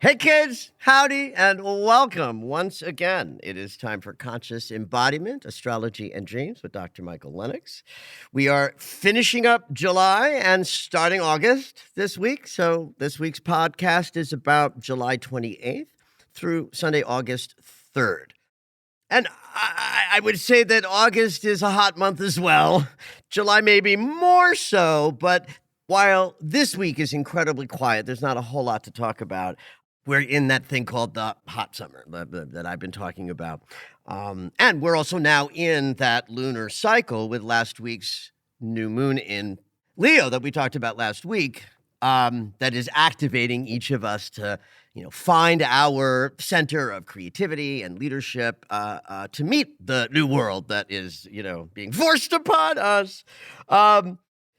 Hey kids, howdy and welcome once again. It is time for Conscious Embodiment, Astrology and Dreams with Dr. Michael Lennox. We are finishing up July and starting August this week. So this week's podcast is about July 28th through Sunday, August 3rd. And I would say that August is a hot month as well. July maybe more so, but while this week is incredibly quiet, there's not a whole lot to talk about. We're in that thing called the hot summer that I've been talking about. And we're also now in that lunar cycle with last week's new moon in Leo that we talked about last week, that is activating each of us to, find our center of creativity and leadership to meet the new world that is, being forced upon us.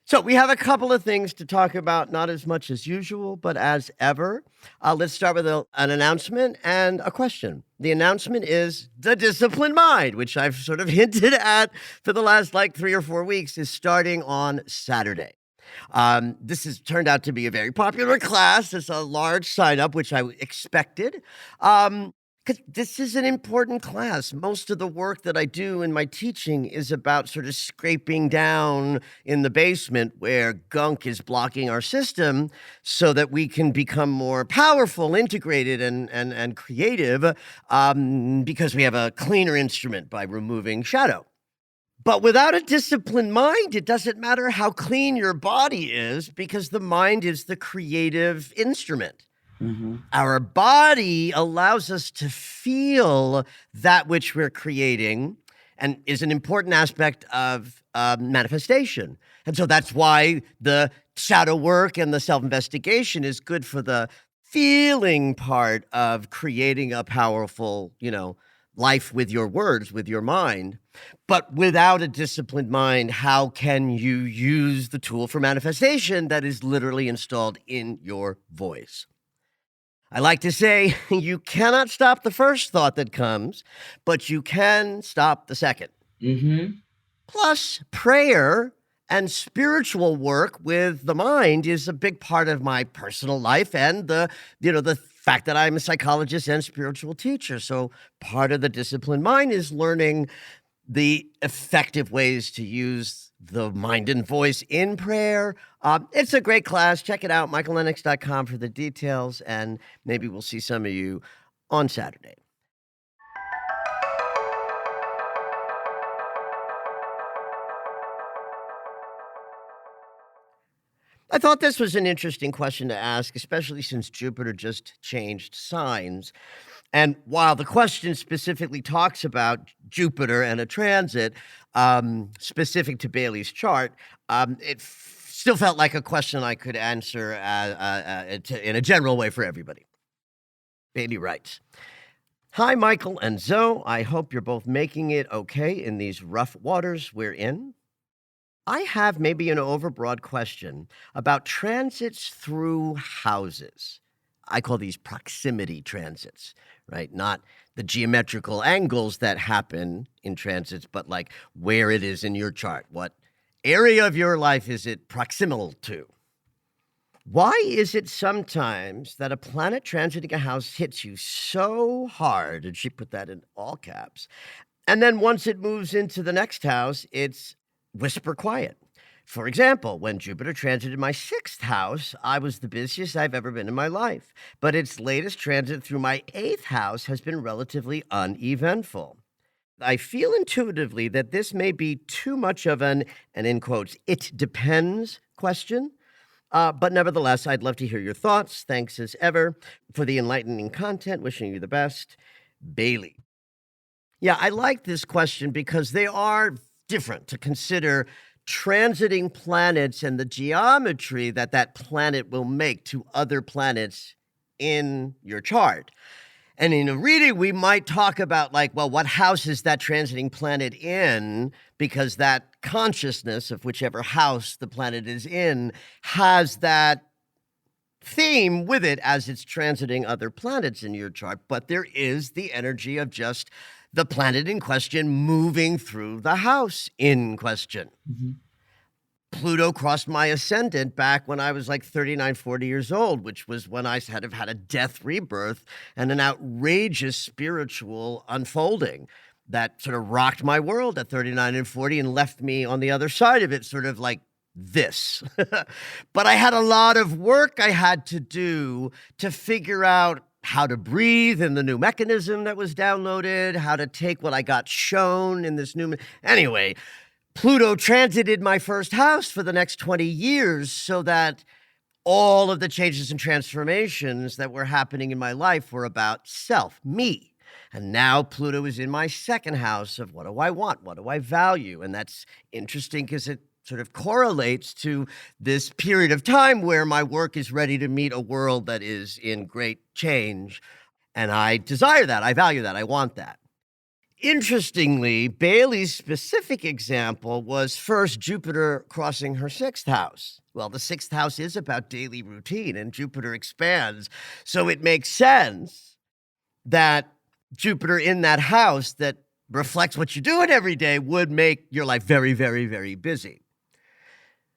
So we have a couple of things to talk about, not as much as usual, but as ever. Let's start with an announcement and a question. The announcement is the disciplined mind, which I've sort of hinted at for the last 3 or 4 weeks, is starting on Saturday. This has turned out to be a very popular class. It's a large sign up, which I expected. Because this is an important class. Most of the work that I do in my teaching is about sort of scraping down in the basement where gunk is blocking our system so that we can become more powerful, integrated, and creative because we have a cleaner instrument by removing shadow. But without a disciplined mind, it doesn't matter how clean your body is because the mind is the creative instrument. Mm-hmm. Our body allows us to feel that which we're creating and is an important aspect of manifestation. And so that's why the shadow work and the self-investigation is good for the feeling part of creating a powerful, life with your words, with your mind. But without a disciplined mind, how can you use the tool for manifestation that is literally installed in your voice? I like to say you cannot stop the first thought that comes, but you can stop the second. Mm-hmm. Plus, prayer and spiritual work with the mind is a big part of my personal life and the fact that I'm a psychologist and spiritual teacher. So part of the disciplined mind is learning the effective ways to use the mind and voice in prayer. It's a great class. Check it out, michaellennox.com for the details, and maybe we'll see some of you on Saturday. I thought this was an interesting question to ask, especially since Jupiter just changed signs. And while the question specifically talks about Jupiter and a transit specific to Bailey's chart, it still felt like a question I could answer in a general way for everybody. Bailey writes, "Hi, Michael and Zoe. I hope you're both making it okay in these rough waters we're in. I have maybe an overbroad question about transits through houses. I call these proximity transits, right? Not the geometrical angles that happen in transits, but like where it is in your chart. What area of your life is it proximal to? Why is it sometimes that a planet transiting a house hits you so hard," and she put that in all caps, "and then once it moves into the next house, it's whisper quiet? For example, when Jupiter transited my 6th house, I was the busiest I've ever been in my life, but its latest transit through my 8th house has been relatively uneventful. I feel intuitively that this may be too much of an, and in quotes, it depends question. But nevertheless, I'd love to hear your thoughts. Thanks as ever for the enlightening content. Wishing you the best, Bailey." Yeah, I like this question because they are different to consider transiting planets and the geometry that that planet will make to other planets in your chart. And in a reading, we might talk about, like, well, what house is that transiting planet in? Because that consciousness of whichever house the planet is in has that theme with it as it's transiting other planets in your chart. But there is the energy of just the planet in question moving through the house in question. Mm-hmm. Pluto crossed my ascendant back when I was like 39, 40 years old, which was when I had a death rebirth and an outrageous spiritual unfolding that sort of rocked my world at 39 and 40 and left me on the other side of it, sort of like this. But I had a lot of work I had to do to figure out how to breathe in the new mechanism that was downloaded, how to take what I got shown in this new. Anyway, Pluto transited my first house for the next 20 years so that all of the changes and transformations that were happening in my life were about self, me. And now Pluto is in my second house of what do I want? What do I value? And that's interesting because it sort of correlates to this period of time where my work is ready to meet a world that is in great change. And I desire that. I value that. I want that. Interestingly, Bailey's specific example was first Jupiter crossing her sixth house. Well, the sixth house is about daily routine, and Jupiter expands. So it makes sense that Jupiter in that house that reflects what you're doing every day would make your life very, very, very busy.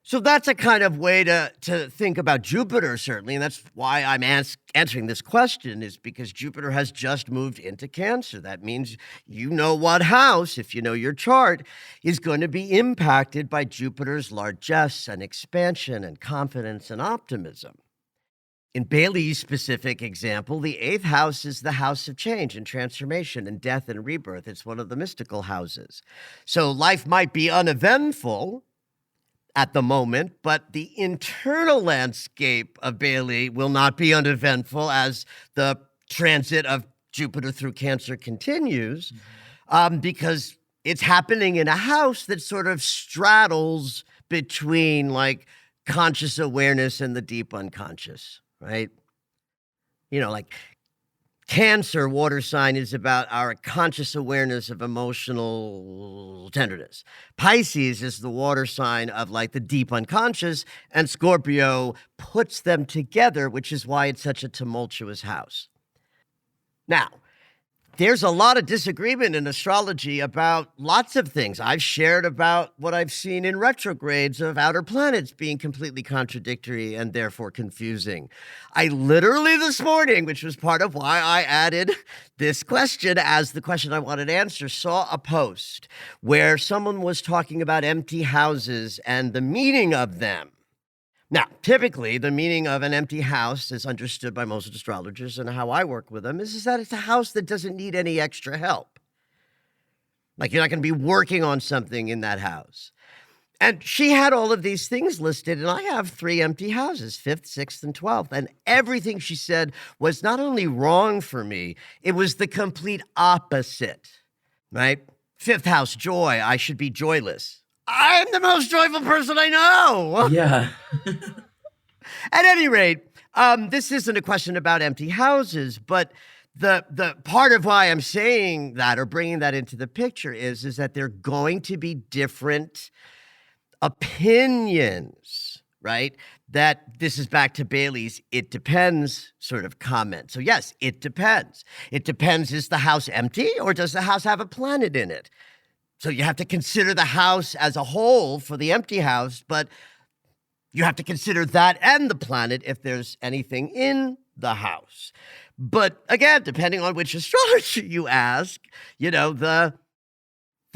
So that's a kind of way to think about Jupiter, certainly, and that's why I'm answering this question, is because Jupiter has just moved into Cancer. That means you know what house, if you know your chart, is going to be impacted by Jupiter's largesse and expansion and confidence and optimism. In Bailey's specific example, the eighth house is the house of change and transformation and death and rebirth. It's one of the mystical houses. So life might be uneventful at the moment, but the internal landscape of Bailey will not be uneventful as the transit of Jupiter through Cancer continues, because it's happening in a house that sort of straddles between like conscious awareness and the deep unconscious, right? You know, like Cancer water sign is about our conscious awareness of emotional tenderness. Pisces is the water sign of like the deep unconscious, and Scorpio puts them together, which is why it's such a tumultuous house. Now, there's a lot of disagreement in astrology about lots of things. I've shared about what I've seen in retrogrades of outer planets being completely contradictory and therefore confusing. I literally this morning, which was part of why I added this question as the question I wanted to answer, saw a post where someone was talking about empty houses and the meaning of them. Now, typically, the meaning of an empty house, as understood by most astrologers and how I work with them, is that it's a house that doesn't need any extra help. Like you're not going to be working on something in that house. And she had all of these things listed, and I have 3 empty houses, 5th, 6th, and 12th. And everything she said was not only wrong for me, it was the complete opposite, right? 5th house, joy. I should be joyless. I'm the most joyful person I know. Yeah. At any rate, this isn't a question about empty houses, but the part of why I'm saying that or bringing that into the picture is that there are going to be different opinions, right? That this is back to Bailey's "it depends" sort of comment. So yes, it depends. It depends, is the house empty or does the house have a planet in it? So you have to consider the house as a whole for the empty house, but you have to consider that and the planet if there's anything in the house. But again, depending on which astrologer you ask, you know, the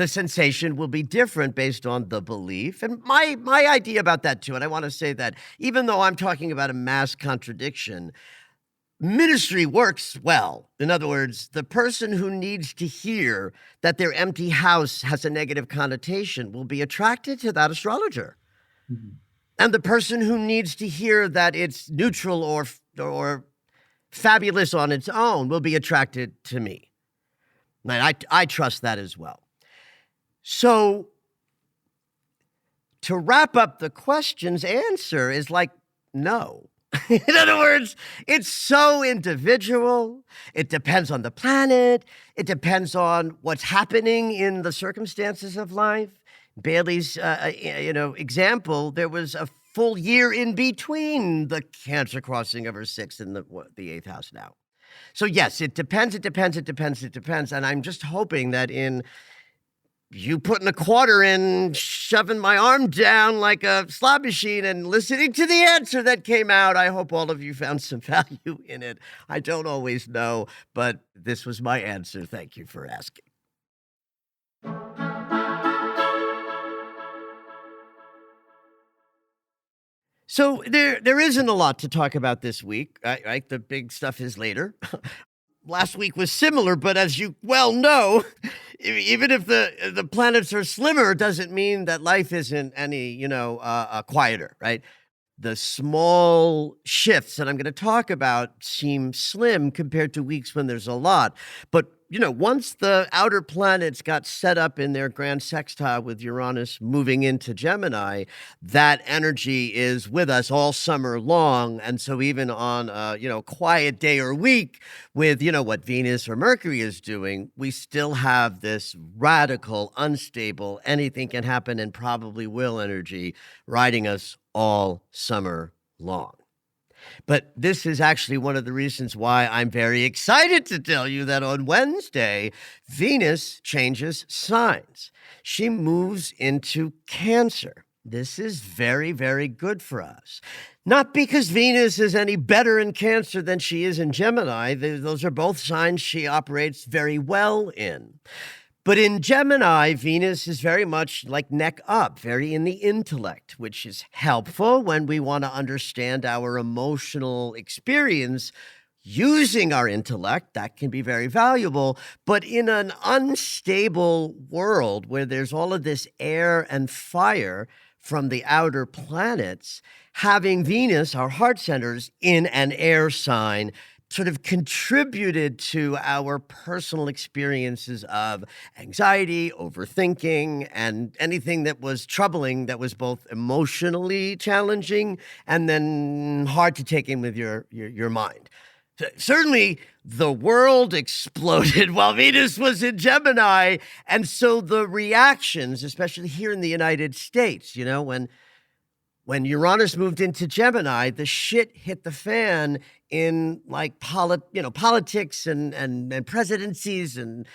sensation will be different based on the belief. And my idea about that too, and I want to say that even though I'm talking about a mass contradiction, ministry works well. In other words, the person who needs to hear that their empty house has a negative connotation will be attracted to that astrologer. Mm-hmm. And the person who needs to hear that it's neutral or fabulous on its own will be attracted to me. And I trust that as well. So to wrap up the question's answer is like, no. In other words, it's so individual. It depends on the planet. It depends on what's happening in the circumstances of life. Bailey's, example, there was a full year in between the Cancer crossing of her sixth and the eighth house now. So yes, it depends. And I'm just hoping that in you putting a quarter in, shoving my arm down like a slot machine and listening to the answer that came out, I hope all of you found some value in it. I don't always know, but this was my answer. Thank you for asking. So there isn't a lot to talk about this week, right? The big stuff is later. Last week was similar, but as you well know, even if the planets are slimmer, doesn't mean that life isn't any, quieter, right? The small shifts that I'm going to talk about seem slim compared to weeks when there's a lot. But, once the outer planets got set up in their grand sextile with Uranus moving into Gemini, that energy is with us all summer long. And so even on a, quiet day or week with, what Venus or Mercury is doing, we still have this radical, unstable, anything can happen and probably will energy riding us all summer long. But this is actually one of the reasons why I'm very excited to tell you that on Wednesday, Venus changes signs. She moves into Cancer. This is very, very good for us. Not because Venus is any better in Cancer than she is in Gemini. Those are both signs she operates very well in. But in Gemini, Venus is very much like neck up, very in the intellect, which is helpful when we want to understand our emotional experience using our intellect. That can be very valuable. But in an unstable world where there's all of this air and fire from the outer planets, having Venus, our heart centers, in an air sign sort of contributed to our personal experiences of anxiety, overthinking, and anything that was troubling, that was both emotionally challenging and then hard to take in with your mind. Certainly, the world exploded while Venus was in Gemini, and so the reactions, especially here in the United States, when Uranus moved into Gemini, the shit hit the fan in like politics and presidencies and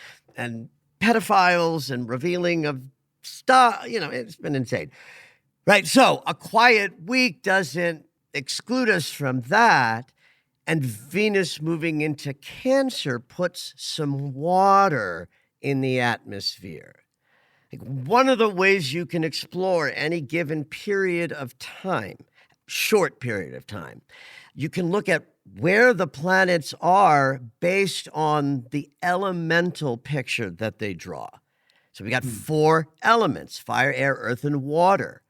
pedophiles and revealing of stuff. It's been insane, right? So a quiet week doesn't exclude us from that. And Venus moving into Cancer puts some water in the atmosphere. Like one of the ways you can explore any given period of time, short period of time, you can look at where the planets are based on the elemental picture that they draw. So we got 4 elements: fire, air, earth, and water.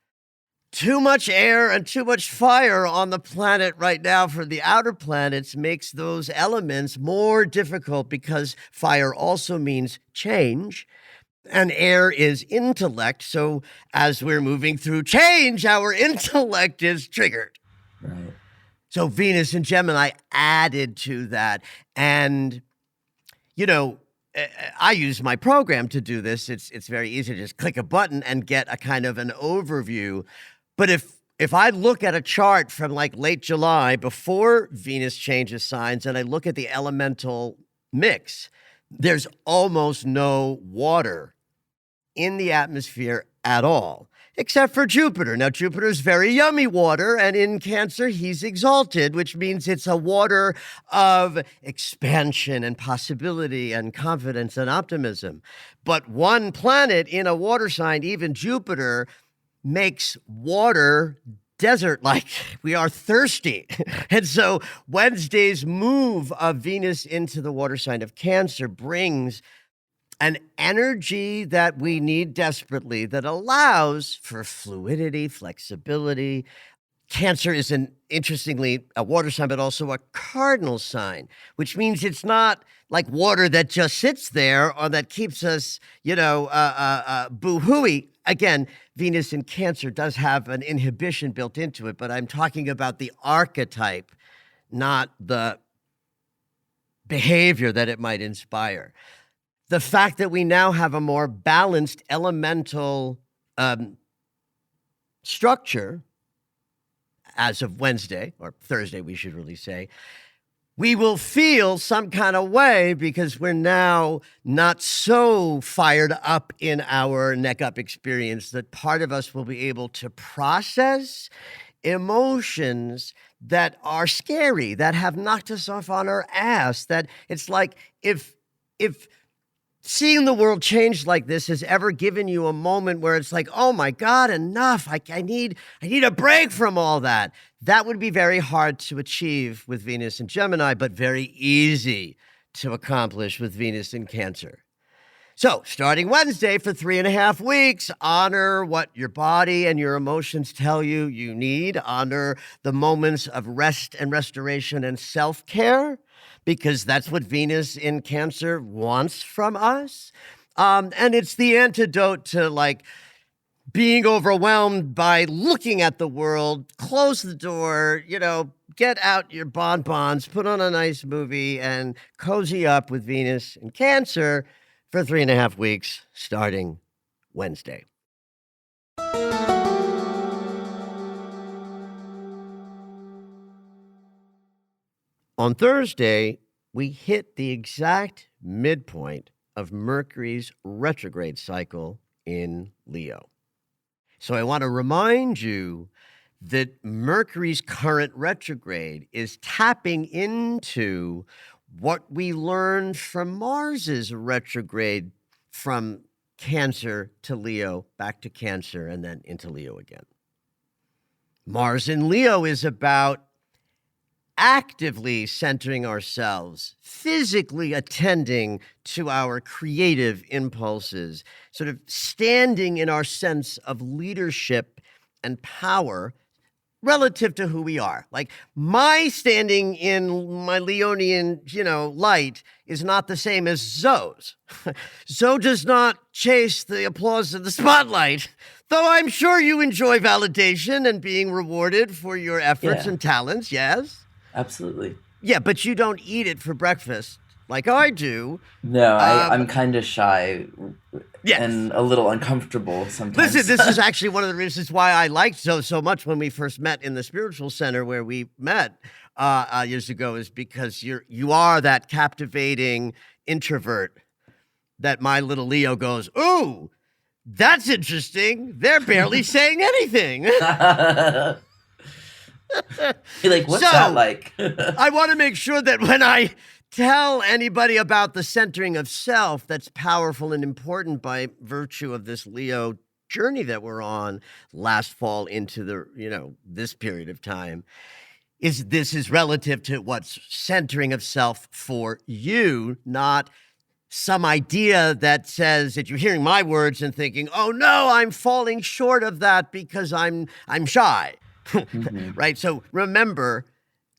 Too much air and too much fire on the planet right now for the outer planets makes those elements more difficult, because fire also means change. And air is intellect. So as we're moving through change, our intellect is triggered. Right. So Venus and Gemini added to that. And, I use my program to do this. It's very easy to just click a button and get a kind of an overview. But if I look at a chart from like late July before Venus changes signs and I look at the elemental mix, there's almost no water in the atmosphere at all, except for Jupiter. Now, Jupiter's very yummy water, and in Cancer, he's exalted, which means it's a water of expansion and possibility and confidence and optimism. But one planet in a water sign, even Jupiter, makes water desert-like. We are thirsty. And so Wednesday's move of Venus into the water sign of Cancer brings an energy that we need desperately, that allows for fluidity, flexibility, Cancer is interestingly a water sign, but also a cardinal sign, which means it's not like water that just sits there or that keeps us, boo-hooey. Again, Venus in Cancer does have an inhibition built into it, but I'm talking about the archetype, not the behavior that it might inspire. The fact that we now have a more balanced elemental structure as of Wednesday, or Thursday, we should really say, we will feel some kind of way because we're now not so fired up in our neck up experience that part of us will be able to process emotions that are scary, that have knocked us off on our ass, that it's like if seeing the world change like this has ever given you a moment where it's like, oh my God, enough. I need a break from all that. That would be very hard to achieve with Venus in Gemini, but very easy to accomplish with Venus in Cancer. So starting Wednesday for 3.5 weeks, honor what your body and your emotions tell you you need. Honor the moments of rest and restoration and self-care, because that's what Venus in Cancer wants from us. And it's the antidote to like being overwhelmed by looking at the world. Close the door, get out your bonbons, put on a nice movie, and cozy up with Venus in Cancer for 3.5 weeks, starting Wednesday. On Thursday, we hit the exact midpoint of Mercury's retrograde cycle in Leo. So I want to remind you that Mercury's current retrograde is tapping into what we learned from Mars's retrograde from Cancer to Leo, back to Cancer, and then into Leo again. Mars in Leo is about actively centering ourselves, physically attending to our creative impulses, sort of standing in our sense of leadership and power relative to who we are. Like my standing in my Leonian, light is not the same as Zoe's. Zoe does not chase the applause of the spotlight, though I'm sure you enjoy validation and being rewarded for your efforts and talents, yes? Absolutely. Yeah, but you don't eat it for breakfast like I do. No, I'm kind of shy Yes. and a little uncomfortable sometimes. Listen, this is actually one of the reasons why I liked Zoe so much when we first met in the spiritual center where we met years ago, is because you are that captivating introvert that my little Leo goes, ooh, that's interesting. They're barely saying anything. You're like, what's that like? I want to make sure that when I tell anybody about the centering of self, that's powerful and important by virtue of this Leo journey that we're on last fall into the, this period of time, this is relative to what's centering of self for you, not some idea that says that you're hearing my words and thinking, oh no, I'm falling short of that because I'm shy. Mm-hmm. Right? So remember,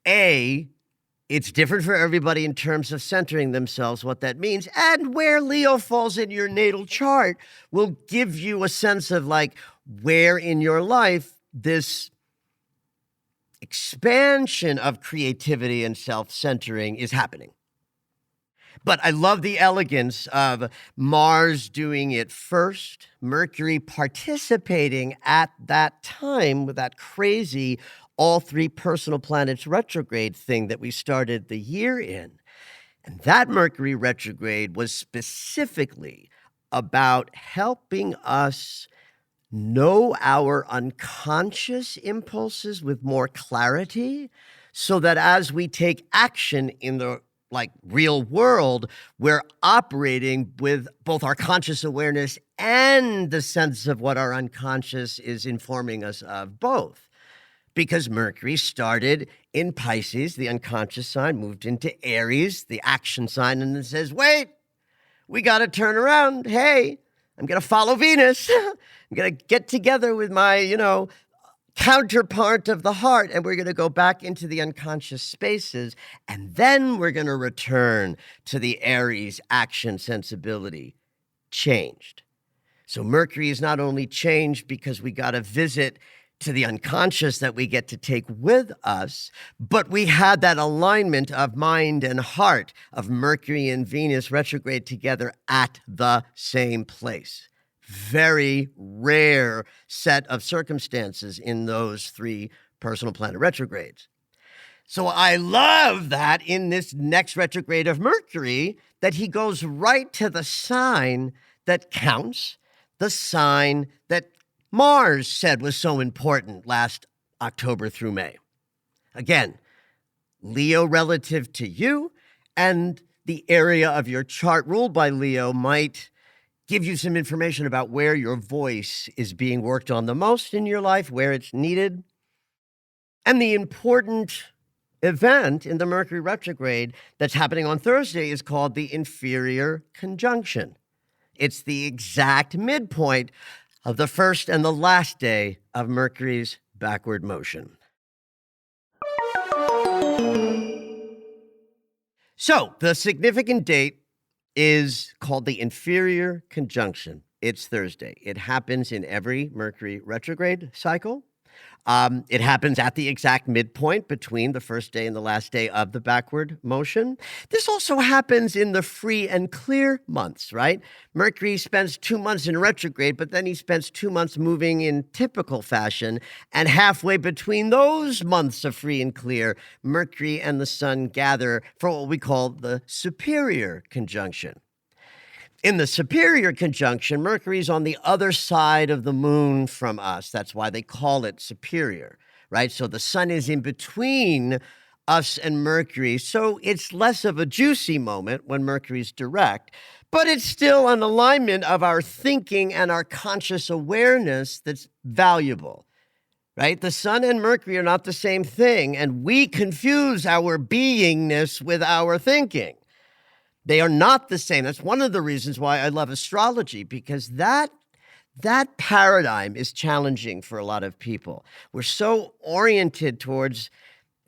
it's different for everybody in terms of centering themselves, what that means. And where Leo falls in your natal chart will give you a sense of like where in your life this expansion of creativity and self-centering is happening. But I love the elegance of Mars doing it first, Mercury participating at that time with that crazy all three personal planets retrograde thing that we started the year in. And that Mercury retrograde was specifically about helping us know our unconscious impulses with more clarity so that as we take action in the real world, we're operating with both our conscious awareness and the sense of what our unconscious is informing us of both. Because Mercury started in Pisces, the unconscious sign, moved into Aries, the action sign, and then says, wait, we got to turn around. Hey, I'm going to follow Venus. I'm going to get together with my, counterpart of the heart, and we're going to go back into the unconscious spaces, and then we're going to return to the Aries action sensibility, changed. So Mercury is not only changed because we got a visit to the unconscious that we get to take with us, but we had that alignment of mind and heart of Mercury and Venus retrograde together at the same place. Very rare set of circumstances in those three personal planet retrogrades. So I love that in this next retrograde of Mercury, that he goes right to the sign that counts, the sign that Mars said was so important last October through May. Again, Leo relative to you, and the area of your chart ruled by Leo might give you some information about where your voice is being worked on the most in your life, where it's needed. And the important event in the Mercury retrograde that's happening on Thursday is called the inferior conjunction. It's the exact midpoint of the first and the last day of Mercury's backward motion. So the significant date is called the inferior conjunction. It's Thursday. It happens in every Mercury retrograde cycle. It happens at the exact midpoint between the first day and the last day of the backward motion. This also happens in the free and clear months, right? Mercury spends 2 months in retrograde, but then he spends 2 months moving in typical fashion. And halfway between those months of free and clear, Mercury and the Sun gather for what we call the superior conjunction. In the superior conjunction, Mercury's on the other side of the moon from us. That's why they call it superior, right? So the Sun is in between us and Mercury. So it's less of a juicy moment when Mercury's direct, but it's still an alignment of our thinking and our conscious awareness that's valuable, right? The Sun and Mercury are not the same thing, and we confuse our beingness with our thinking. They are not the same. That's one of the reasons why I love astrology, because that paradigm is challenging for a lot of people. We're so oriented towards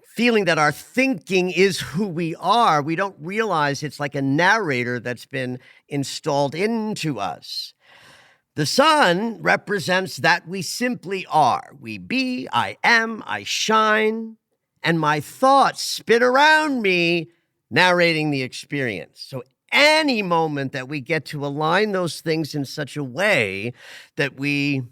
feeling that our thinking is who we are. We don't realize it's like a narrator that's been installed into us. The Sun represents that we simply are. We be, I am, I shine, and my thoughts spin around me, narrating the experience. So any moment that we get to align those things in such a way that we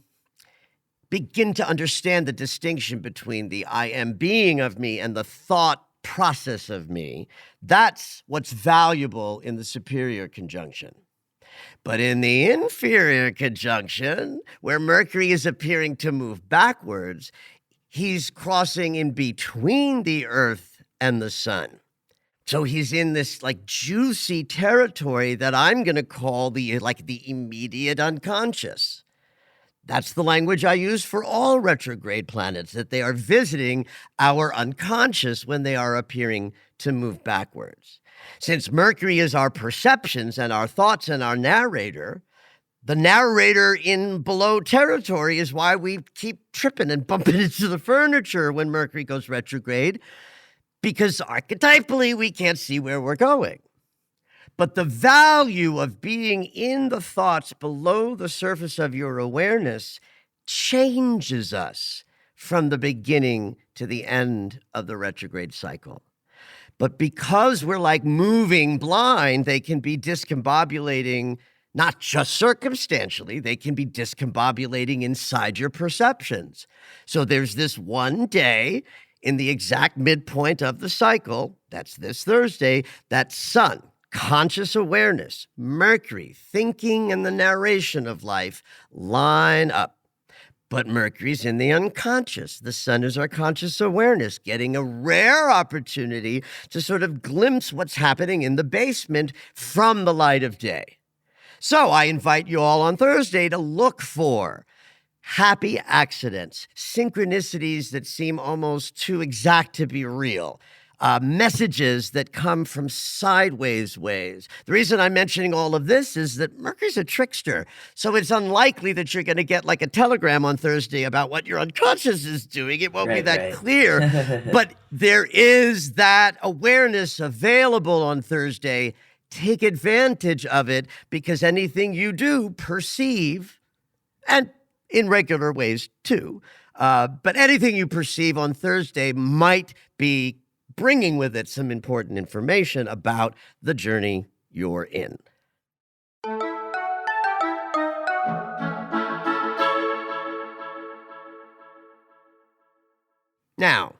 begin to understand the distinction between the I am being of me and the thought process of me, that's what's valuable in the superior conjunction. But in the inferior conjunction, where Mercury is appearing to move backwards, he's crossing in between the Earth and the Sun. So he's in this like juicy territory that I'm going to call the immediate unconscious. That's the language I use for all retrograde planets, that they are visiting our unconscious when they are appearing to move backwards. Since Mercury is our perceptions and our thoughts and our narrator, the narrator in below territory is why we keep tripping and bumping into the furniture when Mercury goes retrograde, because archetypally, we can't see where we're going. But the value of being in the thoughts below the surface of your awareness changes us from the beginning to the end of the retrograde cycle. But because we're like moving blind, they can be discombobulating, not just circumstantially, they can be discombobulating inside your perceptions. So there's this one day in the exact midpoint of the cycle, that's this Thursday, that Sun, conscious awareness, Mercury, thinking and the narration of life line up. But Mercury's in the unconscious. The Sun is our conscious awareness, getting a rare opportunity to sort of glimpse what's happening in the basement from the light of day. So I invite you all on Thursday to look for happy accidents, synchronicities that seem almost too exact to be real, messages that come from sideways ways. The reason I'm mentioning all of this is that Mercury's a trickster. So it's unlikely that you're going to get like a telegram on Thursday about what your unconscious is doing. It won't be that clear. But there is that awareness available on Thursday. Take advantage of it, because anything you do, perceive, and in regular ways too, but anything you perceive on Thursday might be bringing with it some important information about the journey you're in. Now,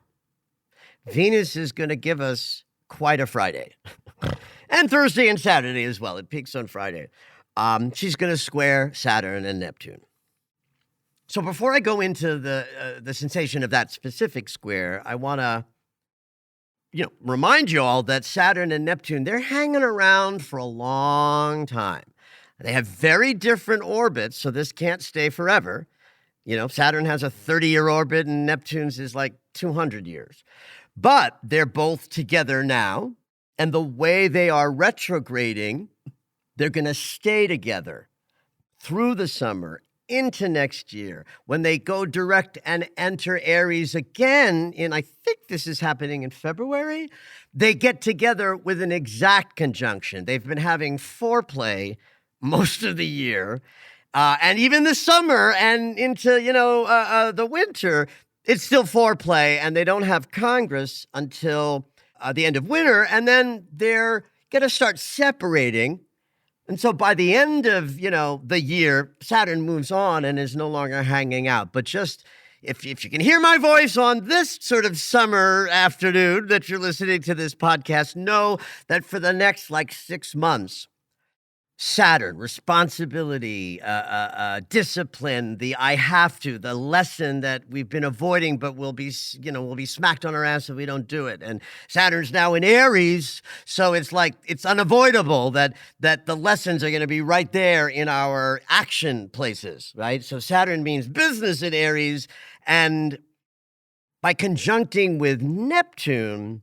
Venus is going to give us quite a Friday. And Thursday and Saturday as well. It peaks on Friday. She's going to square Saturn and Neptune. So before I go into the sensation of that specific square, I want to remind you all that Saturn and Neptune, they're hanging around for a long time. They have very different orbits, so this can't stay forever. Saturn has a 30-year orbit and Neptune's is like 200 years. But they're both together now, and the way they are retrograding, they're going to stay together through the summer into next year. When they go direct and enter Aries again I think this is happening in February, they get together with an exact conjunction. They've been having foreplay most of the year, and even the summer and into, the winter, it's still foreplay, and they don't have Congress until the end of winter, and then they're going to start separating. And so by the end of, the year, Saturn moves on and is no longer hanging out. But just if you can hear my voice on this sort of summer afternoon that you're listening to this podcast, know that for the next 6 months, Saturn, responsibility, discipline, the I have to, the lesson that we've been avoiding, but we'll be smacked on our ass if we don't do it. And Saturn's now in Aries, so it's unavoidable that the lessons are going to be right there in our action places, right? So Saturn means business in Aries, and by conjuncting with Neptune,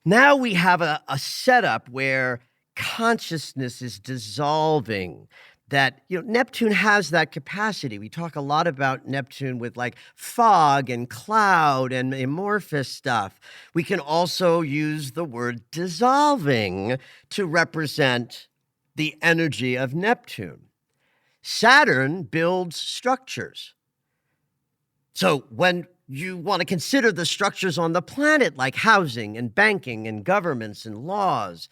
now we have a setup where consciousness is dissolving. That Neptune has that capacity. We talk a lot about Neptune with fog and cloud and amorphous stuff. We can also use the word dissolving to represent the energy of Neptune. Saturn builds structures. So when you want to consider the structures on the planet, like housing and banking and governments and laws,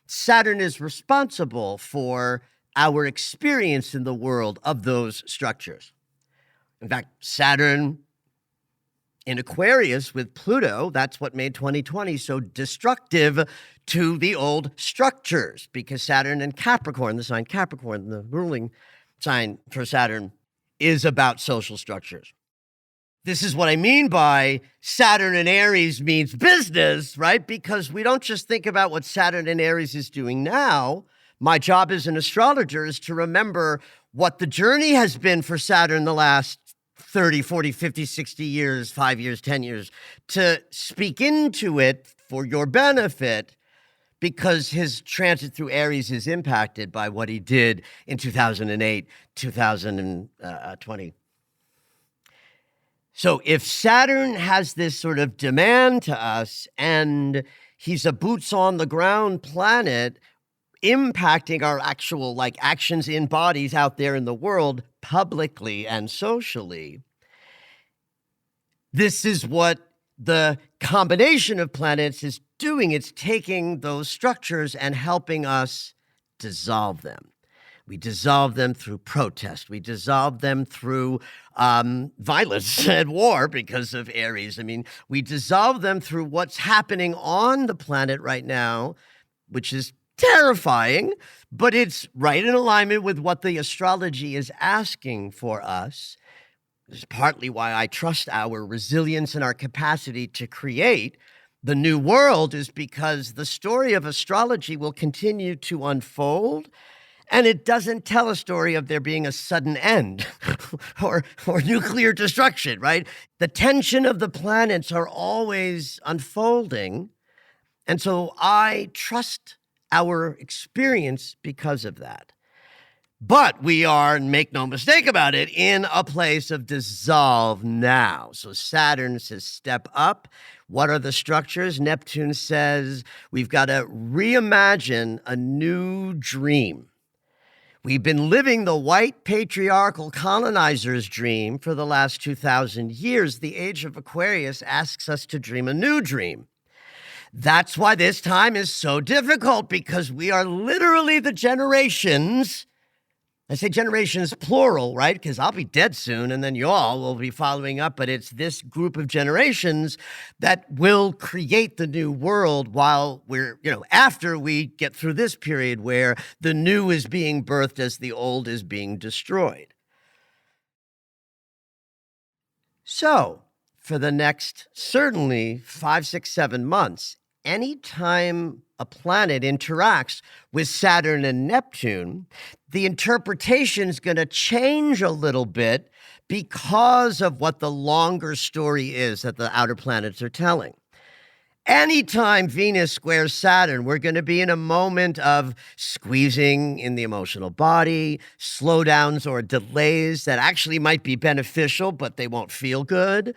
Saturn is responsible for our experience in the world of those structures. In fact, Saturn in Aquarius with Pluto, that's what made 2020 so destructive to the old structures, because Saturn in Capricorn, the sign Capricorn, the ruling sign for Saturn, is about social structures. This is what I mean by Saturn in Aries means business, right? Because we don't just think about what Saturn in Aries is doing now. My job as an astrologer is to remember what the journey has been for Saturn the last 30, 40, 50, 60 years, 5 years, 10 years, to speak into it for your benefit, because his transit through Aries is impacted by what he did in 2008, 2020. So if Saturn has this sort of demand to us, and he's a boots on the ground planet impacting our actual actions in bodies out there in the world, publicly and socially, this is what the combination of planets is doing. It's taking those structures and helping us dissolve them. We dissolve them through protest. We dissolve them through violence and war because of Aries. We dissolve them through what's happening on the planet right now, which is terrifying, but it's right in alignment with what the astrology is asking for us. This is partly why I trust our resilience and our capacity to create the new world, is because the story of astrology will continue to unfold. And it doesn't tell a story of there being a sudden end or nuclear destruction, right? The tension of the planets are always unfolding. And so I trust our experience because of that. But we are, make no mistake about it, in a place of dissolve now. So Saturn says step up. What are the structures? Neptune says we've got to reimagine a new dream. We've been living the white patriarchal colonizer's dream for the last 2,000 years. The age of Aquarius asks us to dream a new dream. That's why this time is so difficult, because we are literally the generations. I say generations plural, right? Because I'll be dead soon and then you all will be following up. But it's this group of generations that will create the new world while we're, after we get through this period where the new is being birthed as the old is being destroyed. So for the next, certainly 5, 6, 7 months, anytime a planet interacts with Saturn and Neptune, the interpretation is going to change a little bit because of what the longer story is that the outer planets are telling. Anytime Venus squares Saturn, we're going to be in a moment of squeezing in the emotional body, slowdowns or delays that actually might be beneficial, but they won't feel good.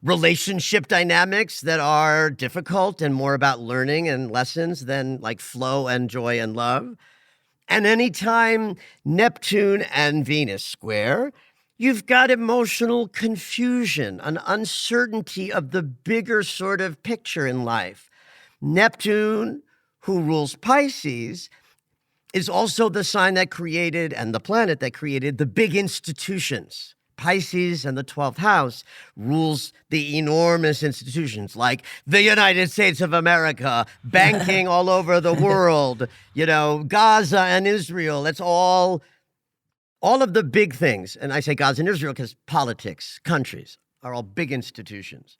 Relationship dynamics that are difficult and more about learning and lessons than like flow and joy and love. And anytime Neptune and Venus square, you've got emotional confusion, an uncertainty of the bigger sort of picture in life. Neptune, who rules Pisces, is also the sign that created, and the planet that created, the big institutions. Pisces and the 12th house rules the enormous institutions like the United States of America, banking all over the world, Gaza and Israel. It's all of the big things. And I say Gaza and Israel because politics, countries are all big institutions.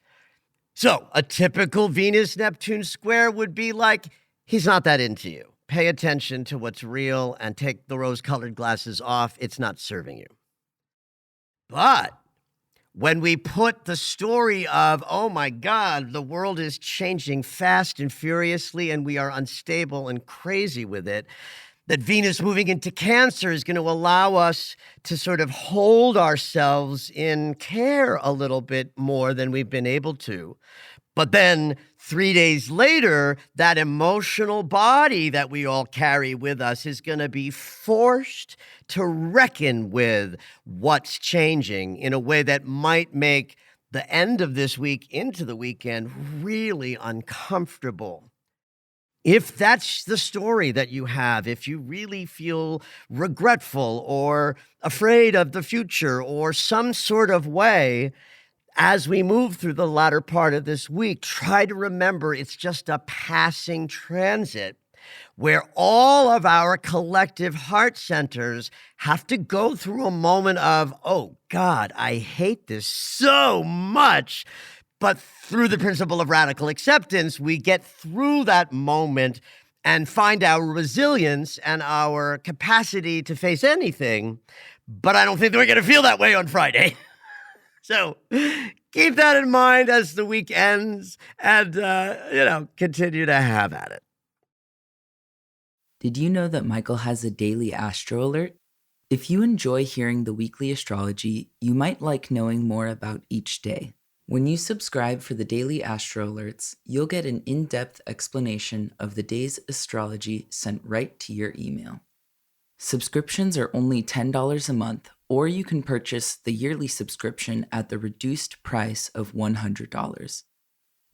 So a typical Venus-Neptune square would be like, he's not that into you. Pay attention to what's real and take the rose-colored glasses off. It's not serving you. But when we put the story of, oh my God, the world is changing fast and furiously and we are unstable and crazy with it, that Venus moving into Cancer is going to allow us to sort of hold ourselves in care a little bit more than we've been able to. But then 3 days later, that emotional body that we all carry with us is going to be forced to reckon with what's changing in a way that might make the end of this week into the weekend really uncomfortable. If that's the story that you have, if you really feel regretful or afraid of the future or some sort of way, as we move through the latter part of this week, try to remember it's just a passing transit where all of our collective heart centers have to go through a moment of, oh God, I hate this so much. But through the principle of radical acceptance, we get through that moment and find our resilience and our capacity to face anything. But I don't think that we're going to feel that way on Friday. So keep that in mind as the week ends and, continue to have at it. Did you know that Michael has a daily astro alert? If you enjoy hearing the weekly astrology, you might like knowing more about each day. When you subscribe for the daily astro alerts, you'll get an in-depth explanation of the day's astrology sent right to your email. Subscriptions are only $10 a month, or you can purchase the yearly subscription at the reduced price of $100.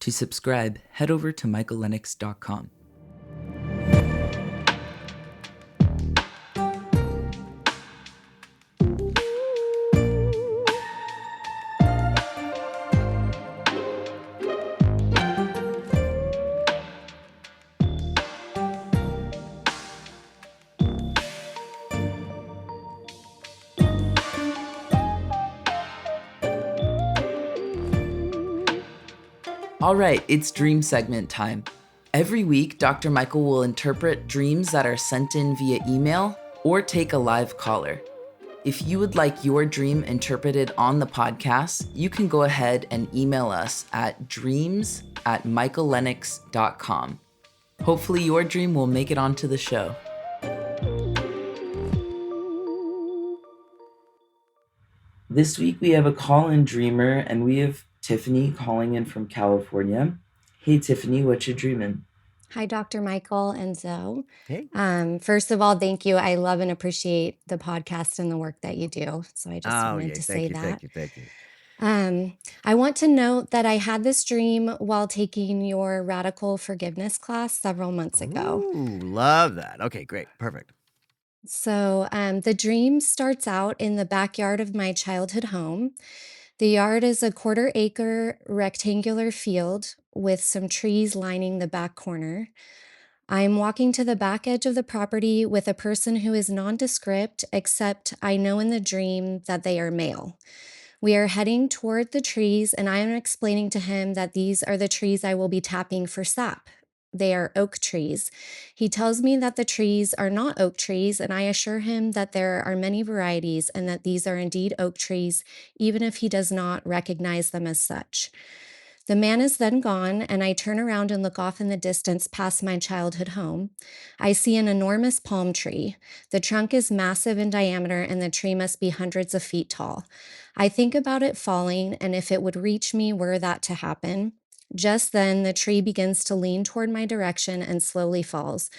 To subscribe, head over to michaellennox.com. All right, it's dream segment time. Every week, Dr. Michael will interpret dreams that are sent in via email or take a live caller. If you would like your dream interpreted on the podcast, you can go ahead and email us at dreams@michaellennox.com. Hopefully your dream will make it onto the show. This week we have a call-in dreamer, and we have Tiffany calling in from California. Hey, Tiffany, what you dreaming? Hi, Dr. Michael and Zoe. Hey. First of all, thank you. I love and appreciate the podcast and the work that you do. So I just wanted to say that. Thank you. I want to note that I had this dream while taking your radical forgiveness class several months ago. Ooh, love that. Okay, great. Perfect. So the dream starts out in the backyard of my childhood home. The yard is a 1/4 acre rectangular field with some trees lining the back corner. I'm walking to the back edge of the property with a person who is nondescript, except I know in the dream that they are male. We are heading toward the trees, and I am explaining to him that these are the trees I will be tapping for sap. They are oak trees. He tells me that the trees are not oak trees, and I assure him that there are many varieties and that these are indeed oak trees, even if he does not recognize them as such. The man is then gone, and I turn around and look off in the distance past my childhood home. I see an enormous palm tree. The trunk is massive in diameter, and the tree must be hundreds of feet tall. I think about it falling, and if it would reach me were that to happen. Just then, the tree begins to lean toward my direction and slowly falls,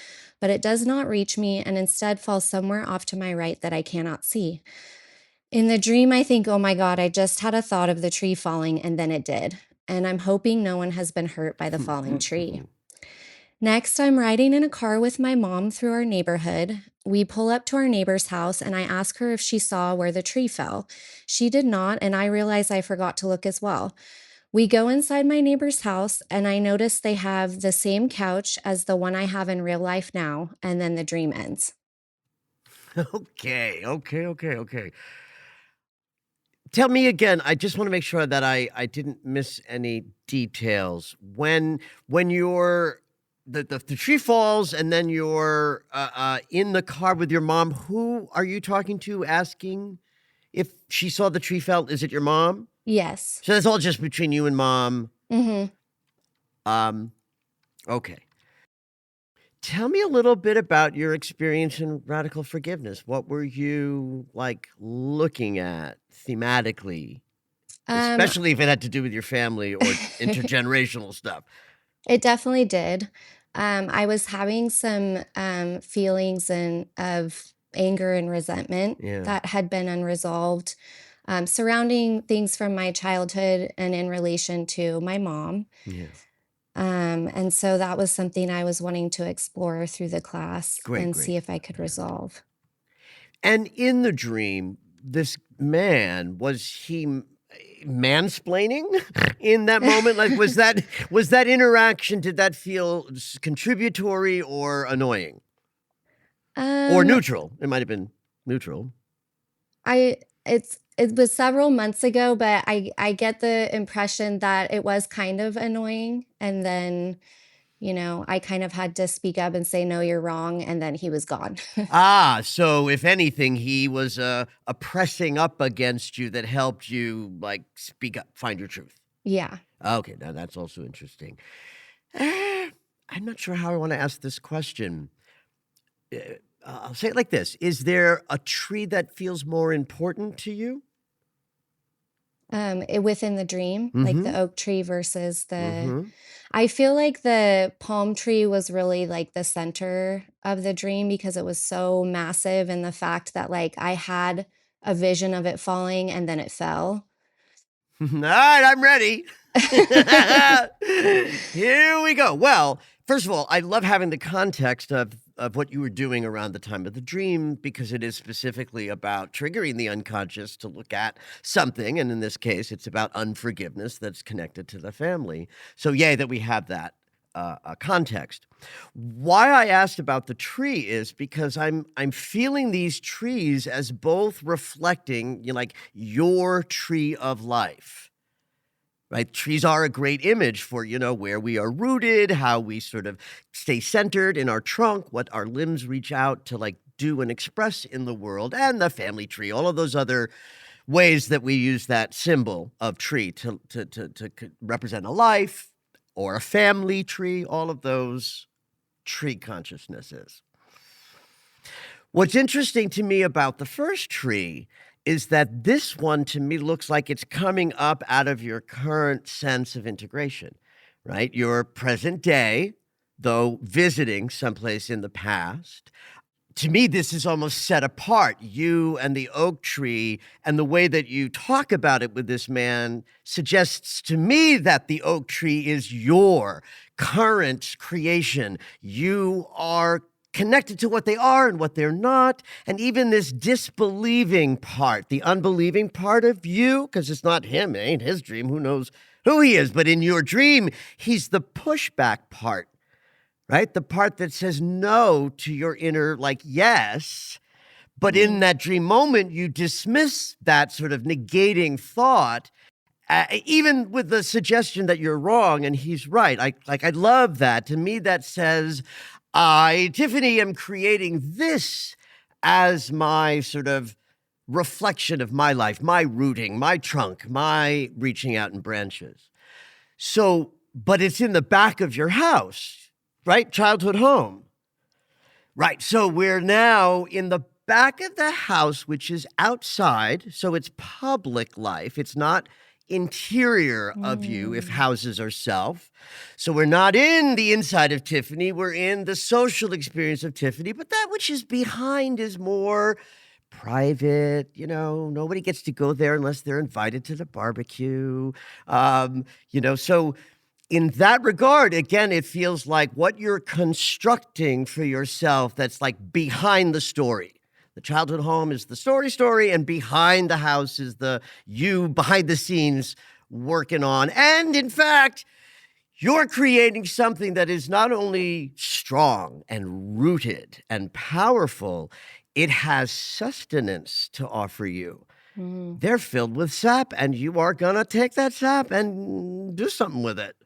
but it does not reach me and instead falls somewhere off to my right that I cannot see. In the dream, I think, oh my God, I just had a thought of the tree falling, and then it did. And I'm hoping no one has been hurt by the falling tree. Next, I'm riding in a car with my mom through our neighborhood. We pull up to our neighbor's house, and I ask her if she saw where the tree fell. She did not, and I realize I forgot to look as well. We go inside my neighbor's house, and I notice they have the same couch as the one I have in real life now, and then the dream ends. Okay. Tell me again. I just want to make sure that I didn't miss any details. When you're the tree falls and then you're in the car with your mom, who are you talking to asking if she saw the tree fell? Is it your mom? Yes. So that's all just between you and mom. Mm-hmm. Okay. Tell me a little bit about your experience in radical forgiveness. What were you like looking at thematically, especially if it had to do with your family or intergenerational stuff? It definitely did. I was having some feelings of anger and resentment that had been unresolved surrounding things from my childhood and in relation to my mom. Yeah. And so that was something I was wanting to explore through the class and see if I could resolve. And in the dream, this man, was he mansplaining in that moment? Like, was that interaction, did that feel contributory or annoying? Or neutral? It might have been neutral. It was several months ago, but I get the impression that it was kind of annoying. And then, I kind of had to speak up and say, no, you're wrong. And then he was gone. So if anything, he was a pressing up against you that helped you like speak up, find your truth. Yeah. Okay, now that's also interesting. I'm not sure how I want to ask this question. I'll say it like this. Is there a tree that feels more important to you? Within the dream, like the oak tree versus I feel like the palm tree was really like the center of the dream because it was so massive, and the fact that like I had a vision of it falling and then it fell. All right, I'm ready. Here we go. Well, first of all, I love having the context of what you were doing around the time of the dream, because it is specifically about triggering the unconscious to look at something. And in this case, it's about unforgiveness that's connected to the family. So yay that we have that context. Why I asked about the tree is because I'm feeling these trees as both reflecting, like your tree of life. right? Trees are a great image for, where we are rooted, how we sort of stay centered in our trunk, what our limbs reach out to like do and express in the world, and the family tree, all of those other ways that we use that symbol of tree to represent a life or a family tree, all of those tree consciousnesses. What's interesting to me about the first tree is that this one to me looks like it's coming up out of your current sense of integration, right? Your present day, though visiting someplace in the past. To me, this is almost set apart. You and the oak tree and the way that you talk about it with this man suggests to me that the oak tree is your current creation. You are connected to what they are and what they're not. And even this disbelieving part, the unbelieving part of you, because it's not him, it ain't his dream, who knows who he is. But in your dream, he's the pushback part. Right? The part that says no to your inner, like, yes. But in that dream moment, you dismiss that sort of negating thought, even with the suggestion that you're wrong and he's right. I love that. To me, that says, I, Tiffany, am creating this as my sort of reflection of my life, my rooting, my trunk, my reaching out in branches. So, but it's in the back of your house. Right? Childhood home. Right. So we're now in the back of the house, which is outside. So it's public life. It's not interior of you if houses are self. So we're not in the inside of Tiffany. We're in the social experience of Tiffany. But that which is behind is more private. Nobody gets to go there unless they're invited to the barbecue. So in that regard, again, it feels like what you're constructing for yourself that's like behind the story. The childhood home is the story, and behind the house is the you behind the scenes working on. And in fact, you're creating something that is not only strong and rooted and powerful, it has sustenance to offer you. They're filled with sap, and you are going to take that sap and do something with it.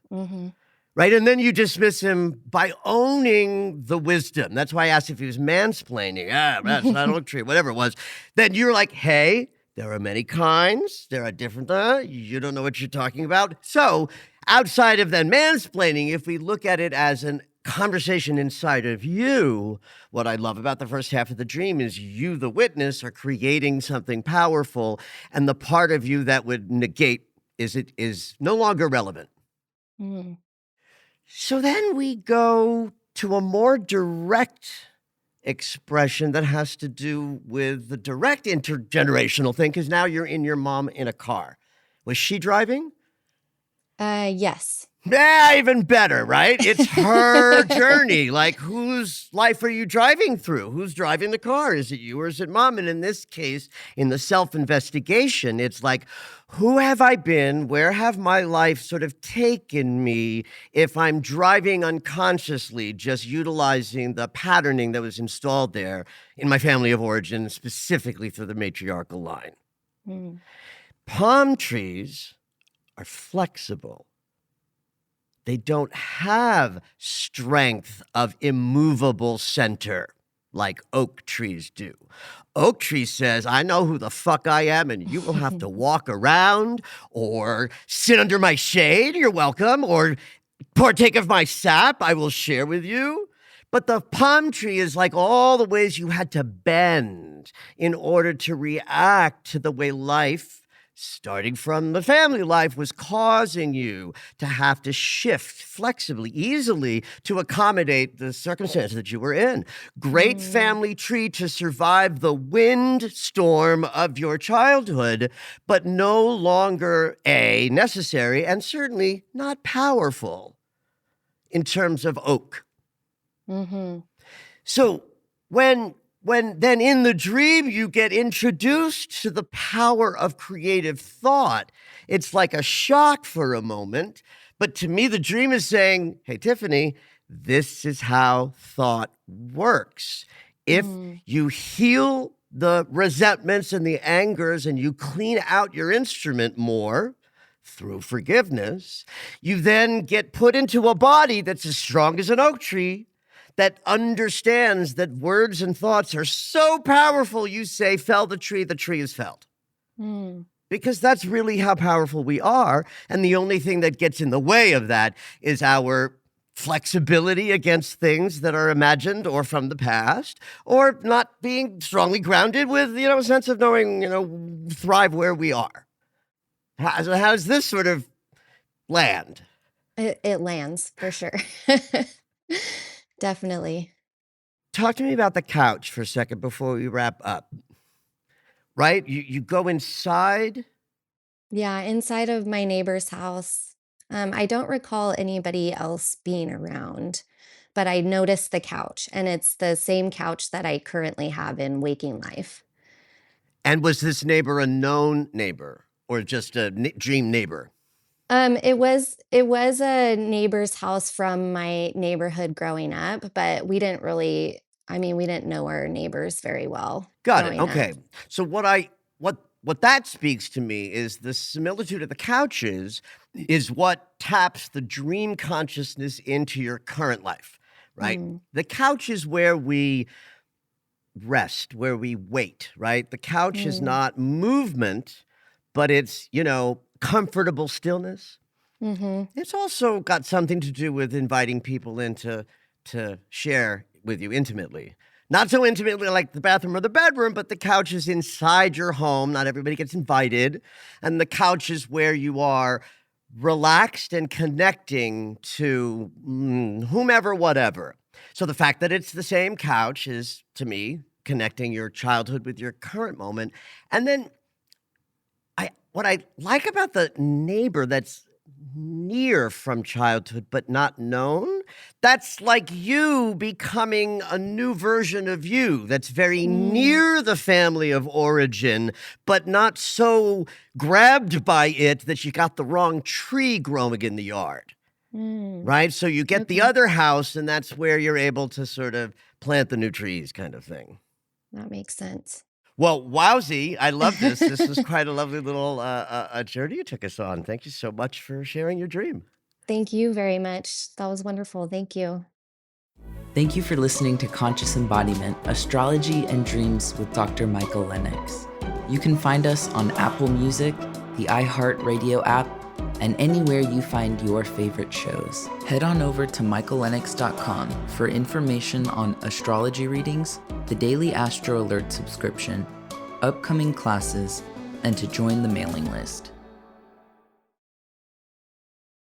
Right? And then you dismiss him by owning the wisdom. That's why I asked if he was mansplaining. That's not oak tree, whatever it was. Then you're like, hey, there are many kinds. There are different, you don't know what you're talking about. So outside of then mansplaining, if we look at it as a conversation inside of you, what I love about the first half of the dream is you, the witness, are creating something powerful, and the part of you that would negate is no longer relevant. So then we go to a more direct expression that has to do with the direct intergenerational thing, because now you're in your mom in a car. Was she driving? Yes. Yeah, even better, right? It's her journey. Like, whose life are you driving through? Who's driving the car? Is it you or is it mom? And in this case, in the self-investigation, it's like, who have I been? Where have my life sort of taken me if I'm driving unconsciously, just utilizing the patterning that was installed there in my family of origin, specifically through the matriarchal line? Palm trees are flexible. They don't have strength of immovable center like oak trees do. Oak tree says, I know who the fuck I am, and you will have to walk around or sit under my shade, you're welcome, or partake of my sap, I will share with you. But the palm tree is like all the ways you had to bend in order to react to the way life, starting from the family life, was causing you to have to shift flexibly, easily to accommodate the circumstances that you were in. Great family tree to survive the windstorm of your childhood, but no longer necessary and certainly not powerful in terms of oak. So when then in the dream you get introduced to the power of creative thought, it's like a shock for a moment. But to me, the dream is saying, hey, Tiffany, this is how thought works. If you heal the resentments and the angers and you clean out your instrument more, through forgiveness, you then get put into a body that's as strong as an oak tree, that understands that words and thoughts are so powerful, you say, fell the tree is felled. Mm. Because that's really how powerful we are. And the only thing that gets in the way of that is our flexibility against things that are imagined or from the past, or not being strongly grounded with, a sense of knowing, thrive where we are. How's this sort of land? It lands for sure. Definitely. Talk to me about the couch for a second before we wrap up. Right? You go inside. Yeah, inside of my neighbor's house. I don't recall anybody else being around, but I noticed the couch, and it's the same couch that I currently have in waking life. And was this neighbor a known neighbor or just a dream neighbor? It was a neighbor's house from my neighborhood growing up, but we didn't really, we didn't know our neighbors very well Got it. growing up. Okay. So what that speaks to me is the similitude of the couches is what taps the dream consciousness into your current life, right? Mm, The couch is where we rest, where we wait, right? The couch is mm, not movement, but it's, comfortable stillness. mm-hmm, It's also got something to do with inviting people in to share with you intimately. Not so intimately like the bathroom or the bedroom, but the couch is inside your home. Not everybody gets invited. And the couch is where you are relaxed and connecting to whomever, whatever. So the fact that it's the same couch is, to me, connecting your childhood with your current moment. And then what I like about the neighbor that's near from childhood but not known, that's like you becoming a new version of you that's very mm, near the family of origin, but not so grabbed by it that you got the wrong tree growing in the yard, mm. right? So you get the Okay, other house, and that's where you're able to sort of plant the new trees kind of thing. that makes sense. Well, wowsy. I love this. This was quite a lovely little journey you took us on. Thank you so much for sharing your dream. Thank you very much. That was wonderful. Thank you. Thank you for listening to Conscious Embodiment, Astrology and Dreams with Dr. Michael Lennox. You can find us on Apple Music, the iHeartRadio app, and anywhere you find your favorite shows. Head on over to michaellennox.com for information on astrology readings, the daily Astro Alert subscription, upcoming classes, and to join the mailing list.